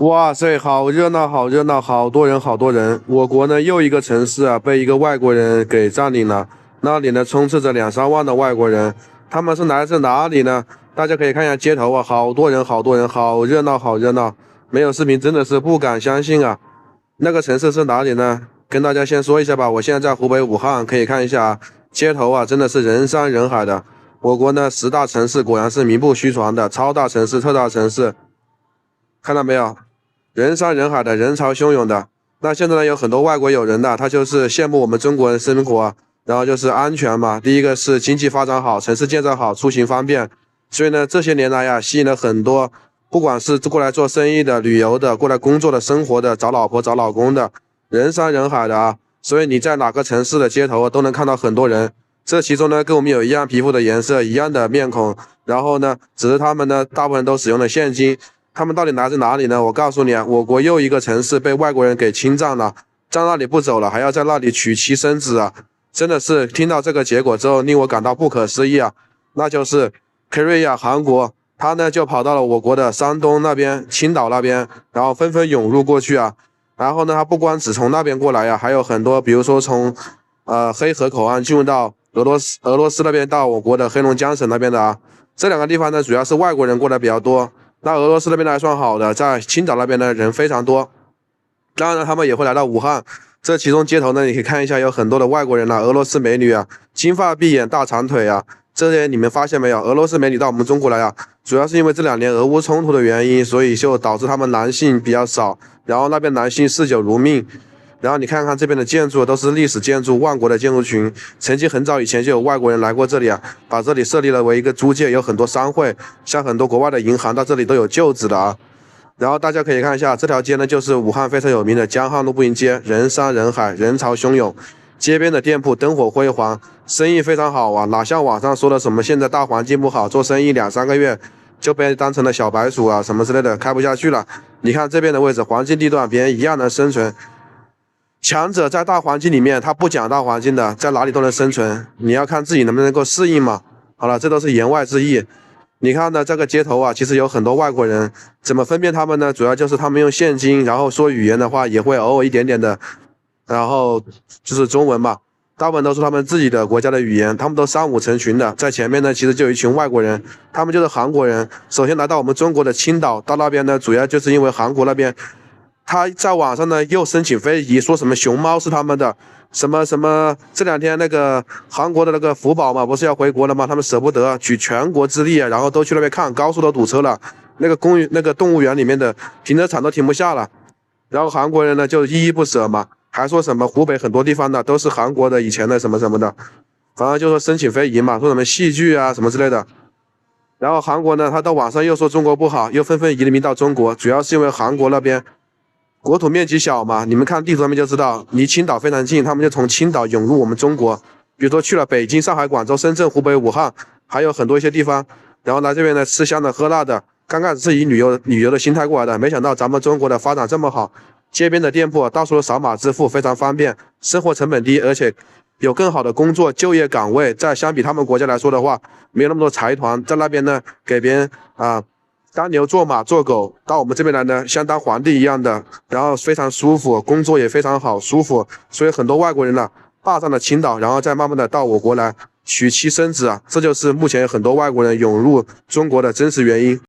哇塞，好热闹，好热闹，好多人，好多人。我国呢又一个城市啊被一个外国人给占领了，那里呢充斥着两三万的外国人，他们是来自哪里呢？大家可以看一下街头啊，好多人，好多人，好热闹，好热闹。没有视频真的是不敢相信啊。那个城市是哪里呢？跟大家先说一下吧，我现在在湖北武汉，可以看一下啊，街头啊真的是人山人海的。我国呢10大城市果然是名不虚传的超大城市、特大城市，看到没有？人山人海的，人潮汹涌的。那现在呢，有很多外国友人呢，他就是羡慕我们中国人生活，然后就是安全嘛。第一个是经济发展好，城市建设好，出行方便。所以呢，这些年来呀，吸引了很多，不管是过来做生意的、旅游的、过来工作的、生活的、找老婆、找老公的，人山人海的啊。所以你在哪个城市的街头都能看到很多人。这其中呢，跟我们有一样皮肤的颜色、一样的面孔，然后呢，只是他们呢，大部分都使用了现金。他们到底来自哪里呢？我告诉你啊，我国又一个城市被外国人给侵占了，在那里不走了，还要在那里娶妻生子啊！真的是听到这个结果之后，令我感到不可思议啊！那就是 Korea 韩国，他呢就跑到了我国的山东那边、青岛那边，然后纷纷涌入过去啊。然后呢，他不光只从那边过来呀，还有很多，比如说从黑河口岸进入到俄罗斯那边到我国的黑龙江省那边的啊。这两个地方呢，主要是外国人过来比较多。那俄罗斯那边呢还算好的，在青岛那边呢人非常多，当然呢他们也会来到武汉，这其中街头呢你可以看一下，有很多的外国人啊，俄罗斯美女啊，金发碧眼大长腿啊，这些你们发现没有？俄罗斯美女到我们中国来啊，主要是因为这2年俄乌冲突的原因，所以就导致他们男性比较少，然后那边男性嗜酒如命。然后你看看这边的建筑都是历史建筑，万国的建筑群。曾经很早以前就有外国人来过这里啊，把这里设立了为一个租界，有很多商会，像很多国外的银行到这里都有旧址的啊。然后大家可以看一下这条街呢，就是武汉非常有名的江汉路步行街，人山人海，人潮汹涌，街边的店铺灯火辉煌，生意非常好啊，哪像网上说的什么现在大环境不好，做生意2、3个月就被当成了小白鼠啊什么之类的，开不下去了。你看这边的位置，黄金地段，别人一样能生存。强者在大环境里面，他不讲大环境的，在哪里都能生存。你要看自己能不能够适应嘛。好了，这都是言外之意。你看呢，这个街头啊，其实有很多外国人，怎么分辨他们呢？主要就是他们用现金，然后说语言的话也会偶尔一点点的，然后就是中文嘛，大部分都是他们自己的国家的语言，他们都3、5成群的。在前面呢，其实就有一群外国人，他们就是韩国人。首先来到我们中国的青岛，到那边呢，主要就是因为韩国那边。他在网上呢又申请非遗，说什么熊猫是他们的，什么什么。这2天那个韩国的那个福宝嘛，不是要回国了吗？他们舍不得，举全国之力啊，然后都去那边看，高速都堵车了，那个动物园里面的停车场都停不下了。然后韩国人呢就依依不舍嘛，还说什么湖北很多地方的都是韩国的以前的什么什么的，反正就说申请非遗嘛，说什么戏剧啊什么之类的。然后韩国呢，他到网上又说中国不好，又纷纷移民到中国，主要是因为韩国那边。国土面积小嘛，你们看地图上面就知道，离青岛非常近，他们就从青岛涌入我们中国，比如说去了北京、上海、广州、深圳、湖北、武汉，还有很多一些地方，然后来这边呢吃香的喝辣的。刚开始是以旅游的心态过来的，没想到咱们中国的发展这么好，街边的店铺到处都扫码支付，非常方便，生活成本低，而且有更好的工作就业岗位。在相比他们国家来说的话，没有那么多财团在那边呢，给别人当牛做马做狗，到我们这边来呢，像当皇帝一样的，然后非常舒服，工作也非常好，舒服。所以很多外国人呢，霸占了青岛，然后再慢慢的到我国来娶妻生子啊，这就是目前很多外国人涌入中国的真实原因。